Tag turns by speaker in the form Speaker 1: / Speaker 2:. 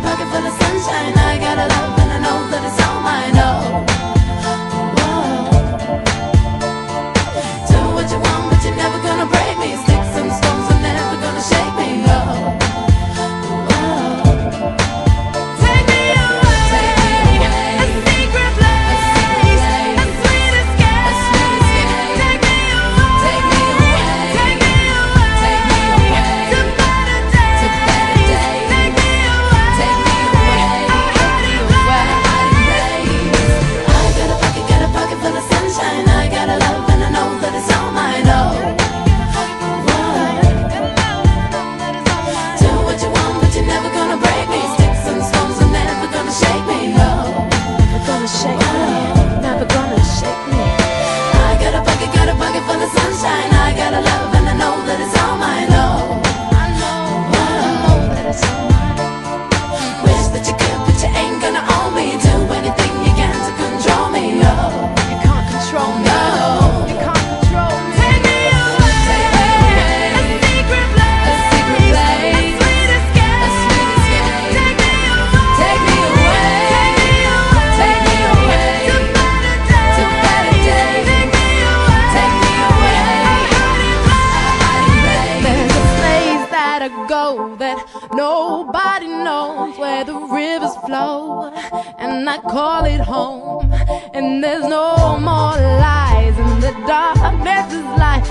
Speaker 1: pocket full of sunshine. I got a love and I know that it's all mine. Oh, do what you want, but you're never gonna break me. Sticks and stones are never gonna shake me. Oh, take me away, a secret place, a sweet escape. Take me away, take me away, take me away, to better days. Take me away, take me away, a hiding place. I got a pocket full of sunshine. I got a love and I know that it's all mine. Oh, do what you want, but you're never gonna break me. Sticks and stones are never gonna shake me. Oh, never gonna shake me, never gonna shake me. I got a pocket full of sunshine. I got a love and I know that it's all mine. Oh, I know that it's all mine. Wish that you could, but you ain't gonna own me. Do anything you can to control me. Oh, you can't control me. No, you can't control me. Take me away, a secret place, a sweet escape. Take me away, take me away, take me away, to better days. Take me away, there's a place that I go that nobody knows, where the rivers flow, and I call it home. And there's no more lies, and the darkness is light.